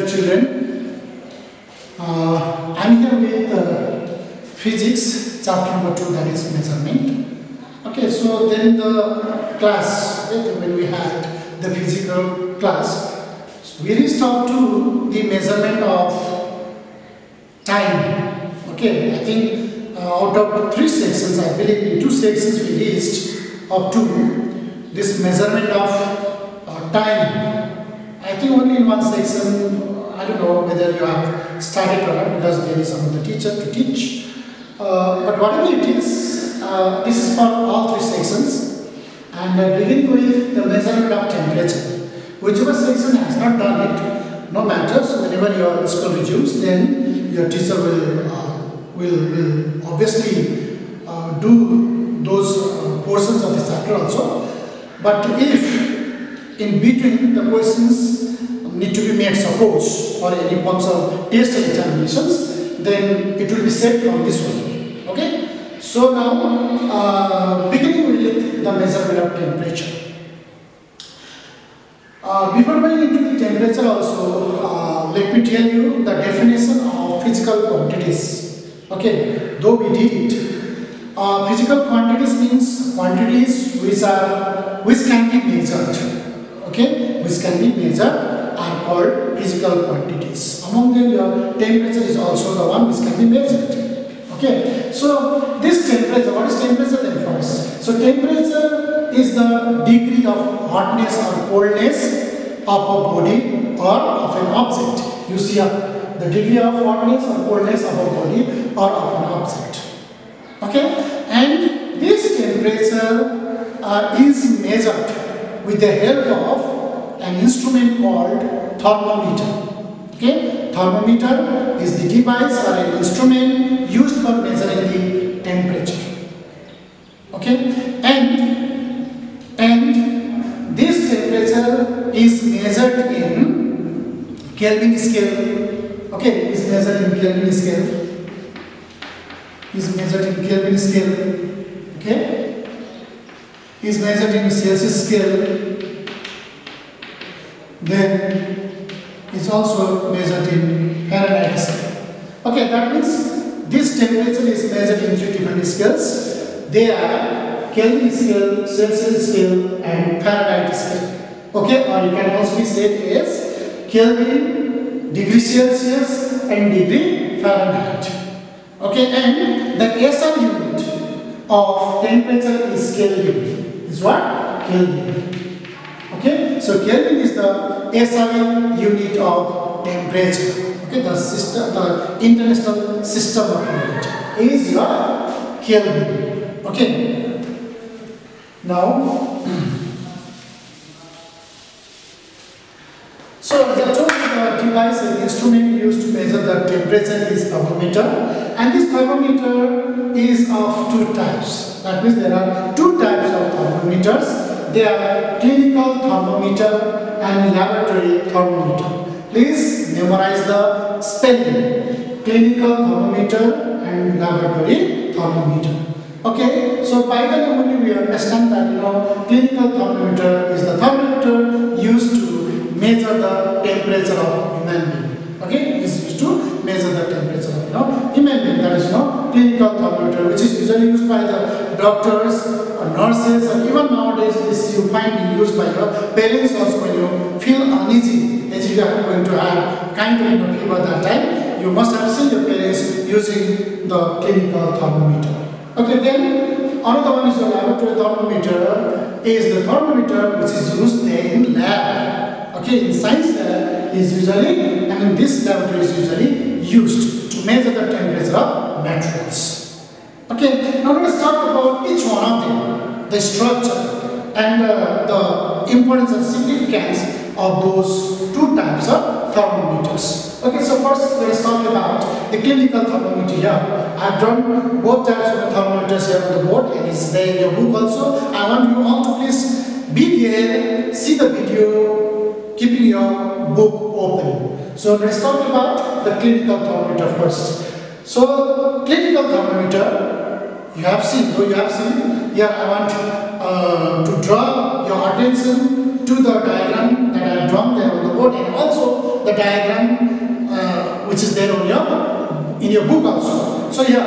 children. I'm here with physics chapter number 2, that is measurement. Okay, so then the class, when we had the physical class, we reached up to the measurement of time. Okay, I think out of 3 sections, I believe in 2 sections we reached up to this measurement of time. I think only in 1 section, I don't know whether you have started or not, because there is another teacher to teach. But whatever it is, this is for all 3 sections. And beginning with the measurement of temperature. Whichever section has not done it, no matter. So whenever your school resumes, then your teacher will obviously do those portions of the chapter also. But if in between the questions need to be made, suppose, or any forms of test examinations, then it will be set from this one. Okay? So now, beginning with the measurement of temperature. Before going into the temperature also, let me tell you the definition of physical quantities. Okay, though we did it. Physical quantities means quantities which can be measured. Okay, which can be measured are called physical quantities. Among them, your temperature is also the one which can be measured. Okay, so this temperature, what is temperature then first? So temperature is the degree of hotness or coldness of a body or of an object. You see the degree of hotness or coldness of a body or of an object. Okay, and this temperature is measured with the help of an instrument called thermometer. Okay, thermometer is the device or an instrument used for measuring the temperature. Okay, and this temperature is measured in Kelvin scale. Okay, is measured in Kelvin scale. Is measured in Kelvin scale. Okay, is measured in Celsius scale. Then is also measured in Fahrenheit scale. Okay, that means this temperature is measured in 3 different scales. They are Kelvin scale, Celsius scale, and Fahrenheit scale. Okay, or you can also be said as Kelvin, degree Celsius, and degree Fahrenheit. Okay, and the SI unit of temperature is Kelvin. Is what? Kelvin. Okay, so Kelvin is the SI unit of temperature. Okay, the system, the international system of unit is your Kelvin. Okay, now, so as I told you, the device and instrument used to measure the temperature is thermometer, and this thermometer is of 2 types. That means there are 2 types of thermometers. They are clinical thermometer and laboratory thermometer. Please memorize the spelling. Clinical thermometer and laboratory thermometer. Okay, so by the name only we understand that clinical thermometer is the thermometer used to measure the temperature of human being. Okay, is used to measure the temperature of human being. That is clinical thermometer, which is usually used by the doctors or nurses, and even nowadays this you find used by your parents also when you feel uneasy, as you are going to have kind of fever that time. You must have seen your parents using the clinical thermometer. Okay, then another one is the laboratory thermometer. Is the thermometer which is used in lab. Okay, in science lab is usually, this laboratory is usually used to measure the temperature of materials. Okay, now let us talk about each one of them, the structure and the importance and significance of those 2 types of thermometers. Okay, so first let us talk about the clinical thermometer here. I have drawn both types of thermometers here on the board, and it's there in your book also. I want you all to please be there, see the video, keeping your book open. So let's talk about the clinical thermometer first. So clinical thermometer, you have seen. Here I want to draw your attention to the diagram that I have drawn there on the board, and also the diagram which is there on in your book also. So here,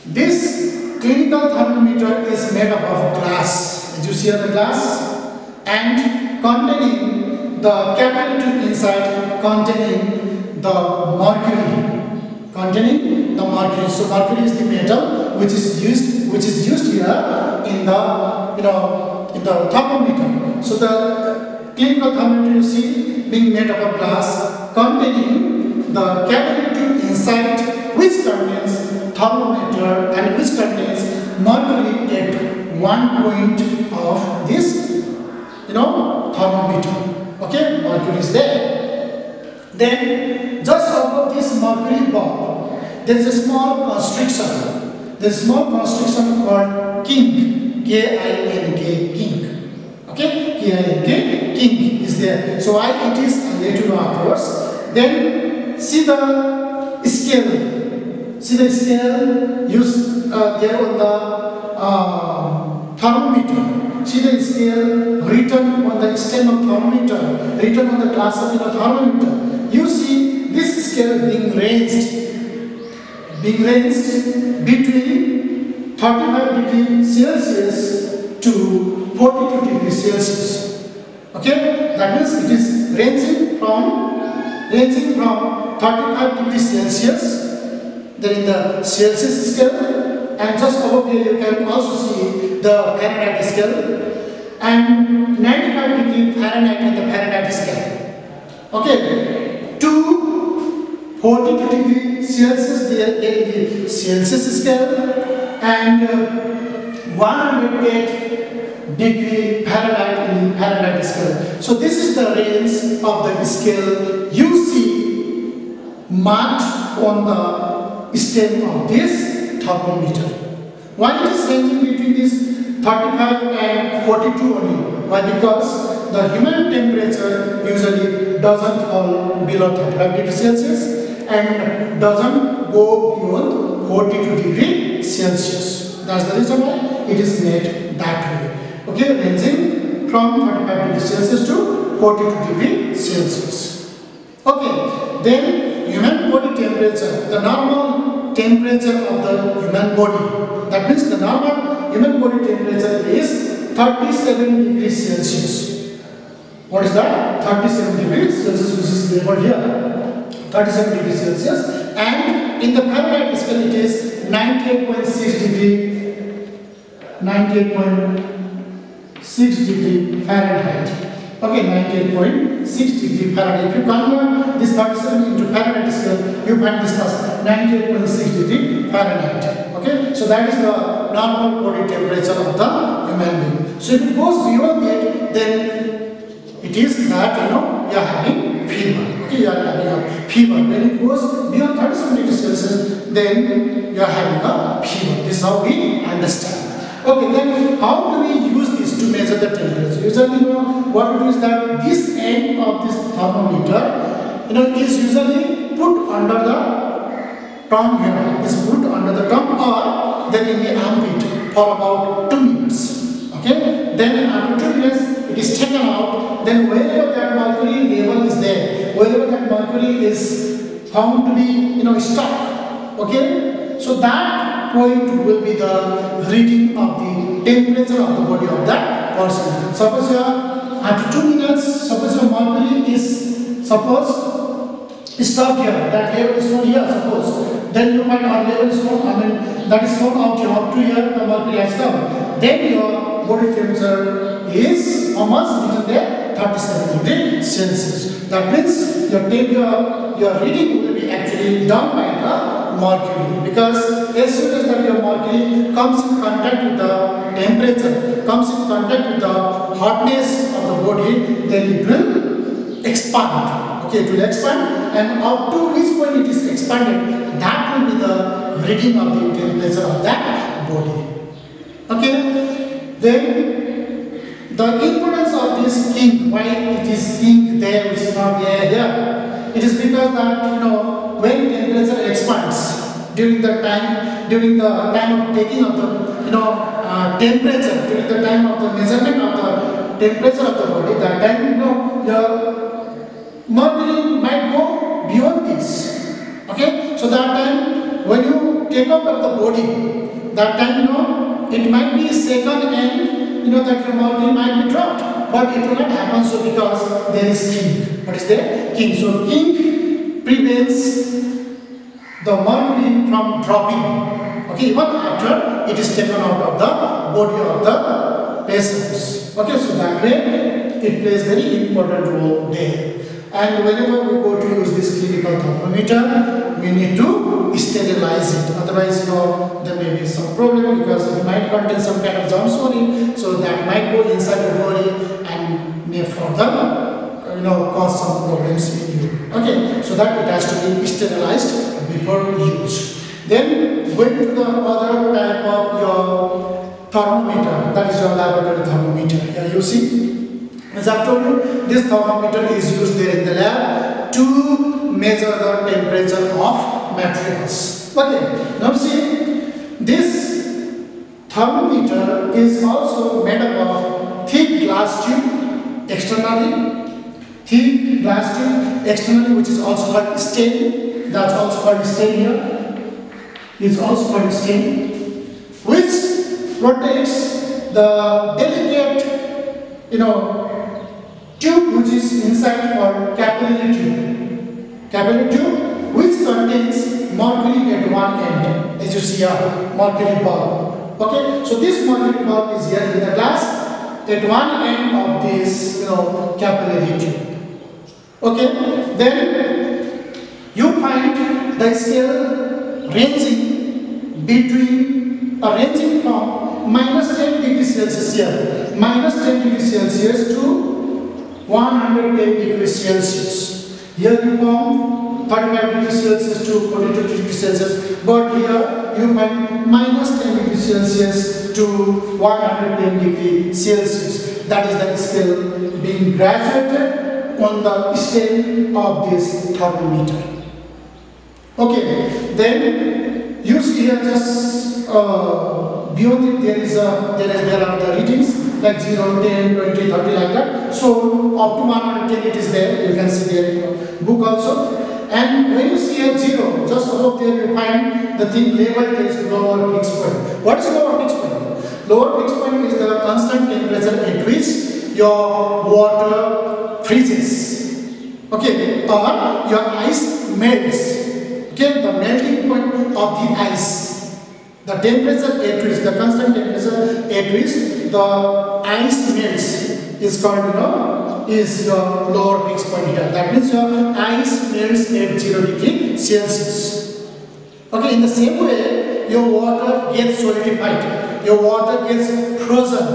this clinical thermometer is made up of glass. As you see on the glass, and containing the capillary inside, containing the mercury. So mercury is the metal which is used here in the thermometer. So the clinical thermometer you see being made up of glass containing the capillary inside which contains thermometer and which contains mercury at one point of this thermometer. Okay, mercury is there. Then just above this mercury bulb there is a small constriction. There is a small constriction called kink, K-I-N-K, kink. Okay, K-I-N-K, kink is there. So why it is, I'll let you know afterwards. Then see the scale. See the scale used there on the thermometer. See the scale written on the stem of thermometer, written on the glass of thermometer. You see this scale being raised between 35 degrees Celsius to 42 degrees Celsius. Okay, that means it is ranging from 35 degrees Celsius, then in the Celsius scale, and just over here you can also see the Fahrenheit scale, and 95 degree Fahrenheit in the Fahrenheit scale. Okay, to 42 degrees Celsius there in the Celsius scale, and 108 degree Fahrenheit in the Fahrenheit scale. So this is the range of the scale you see marked on the stem of this thermometer. Why it is ranging between this 35 and 42 only? Why? Because the human temperature usually doesn't fall below 35 degrees Celsius and doesn't go beyond 42 degrees Celsius. That's the reason why it is made that way. Okay, ranging from 35 degrees Celsius to 42 degrees Celsius. Okay, then human body temperature, the normal temperature of the human body. That means the normal human body temperature is 37 degrees Celsius. What is that? 37 degrees Celsius, which is labeled here. 37 degrees Celsius, and in the Fahrenheit scale it is 98.6 degree. 98.6 degree Fahrenheit. Okay, 98.6 degree Fahrenheit. If you convert this 37 into Fahrenheit scale, you find this as 98.6 degree Fahrenheit. Okay, so that is the normal body temperature of the human being. So if it goes beyond it, then it is that you are having fever. Okay, you are having a fever. When it goes beyond 37 degrees Celsius, then you are having a fever. This is how we understand. Okay, then how do we use this to measure the temperature? Usually, what we do is that this end of this thermometer, is usually put under the tongue here. Is put under the tongue or then in the armpit for about 2 minutes. Okay, then after 2 minutes it is taken out. Then wherever that mercury level is there, wherever that mercury is found to be stuck. Okay, so that point will be the reading of the temperature of the body of that person. Suppose after 2 minutes, suppose your mercury is stop here, that level is shown here, suppose. Then you find our level is shown, that is shown out here, up to here, the mercury has come. Then your body temperature is almost written there, 37 degrees Celsius. That means your reading will be actually done by the mercury, because as soon as that your mercury comes in contact with the temperature, comes in contact with the hotness of the body, then it will expand. Okay, it will expand, and up to which point it is expanded, that will be the reading of the temperature of that body. Okay, then the importance of this kink, why it is kink there which is not there here, it is because that when temperature expands during the time of taking of the temperature, during the time of the measurement of the temperature of the body, that time your the mercury might go beyond this. Okay, so that time when you take out of the body, that time it might be second and that your mercury might be dropped, but it will not happen so because there is kink. What is there? Kink. So kink prevents the mercury from dropping. Okay, even after it is taken out of the body of the patients. Okay, so that way it plays very important role there. And whenever we go to use this clinical thermometer, we need to sterilize it. Otherwise, there may be some problem because it might contain some kind of germs, so that might go inside the body and may further cause some problems in you. Okay, so that it has to be sterilized before use. Then going to the other type of your thermometer, that is your laboratory thermometer. Here you see, as I told you, this thermometer is used there in the lab to measure the temperature of materials. Okay, now see, this thermometer is also made up of thick glass tube externally, thick glass tube externally, which is also called stain. That's also called stain here. Is also called stain, which protects the delicate, tube which is inside called capillary tube. Capillary tube which contains mercury at one end, as you see here, mercury bulb. Okay, so this mercury bulb is here in the glass at one end of this, capillary tube. Okay, then you find the scale ranging from minus 10 degrees Celsius here, minus 10 degrees Celsius to 110 degrees Celsius. Here you found 35 degrees Celsius to 42 degrees Celsius, but here you find minus 10 degrees Celsius to 110 degrees Celsius. That is the scale being graduated on the stain of this thermometer. Okay, then you see here just beyond it there are the readings like 0, 10, 20, 30 like that. So up to 110 it is there. You can see there in your book also. And when you see a 0, just above there you find the thing labeled as lower fixed point. What is lower fixed point? Lower fixed point is the constant temperature at which your water freezes. Okay, or your ice melts. Okay, the melting point of the ice, the temperature at which, the constant temperature at which the ice melts is called, is your lower fixed point here. That means your ice melts at 0 degrees Celsius. Okay, in the same way, your water gets solidified, your water gets frozen.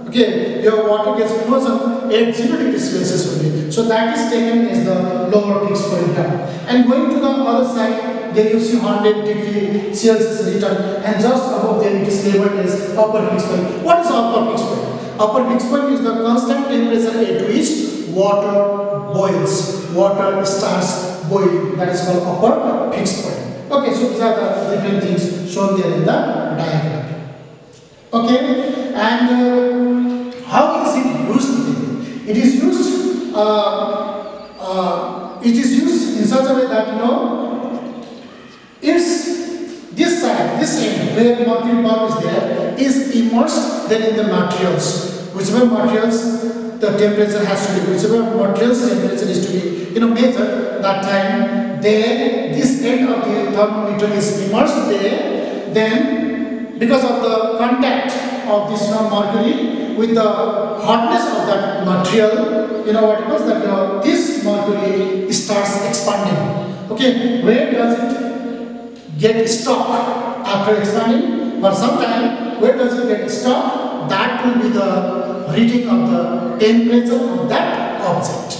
Okay, your water gets frozen at 0 degrees Celsius only. So that is taken as the lower fixed point here. And going to the other side, there you see 100 degrees Celsius written, and just above there it is labeled as upper fixed point. What is upper fixed point? Upper fixed point is the constant temperature at which water boils. Water starts boiling. That is called upper fixed point. Okay, so these are the different things shown there in the diagram. Okay, and how is it used? It is used. It is used in such a way that it's this side, this end where the mercury bulb is there, is immersed then in the materials. Whichever materials the temperature has to be, whichever materials temperature is to be measured, that time there this end of the thermometer is immersed there. Then because of the contact of this mercury with the hotness of that material, what it was that this mercury starts expanding. Okay, where does it get stopped after expanding? For some time, where does it get stopped? That will be the reading of the temperature of that object.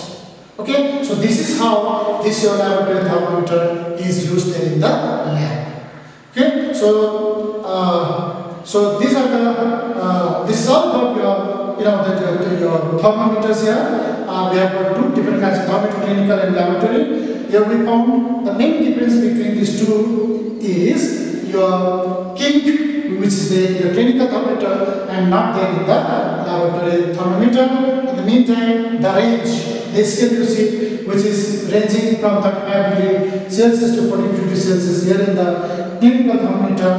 Okay, so this is how this your laboratory thermometer is used there in the lab. Okay, so these are the this is all about your thermometers here. We have got two different kinds of thermometer, clinical and laboratory. Here we found the main difference between these two is your kink, which is there in the clinical thermometer and not there in the laboratory thermometer. In the meantime, the range The scale you see, which is ranging from 35 degree Celsius to 42 degree Celsius here in the clinical thermometer,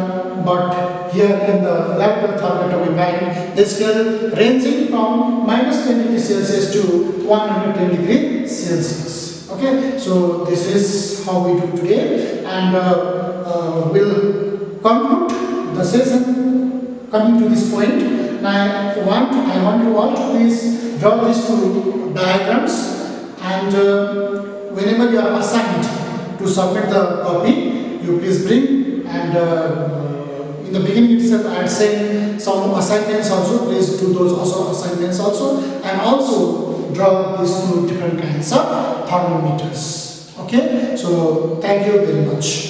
but here in the laboratory thermometer we find the scale ranging from -10 degree Celsius to 110 degree Celsius. Okay, so this is how we do today, and we'll conclude the session coming to this point. Now I want you all to please draw these two diagrams, and whenever you are assigned to submit the copy, you please bring, and in the beginning itself I had said some assignments also, please do those also assignments also, and also draw these two different kinds of thermometers. Okay, so thank you very much.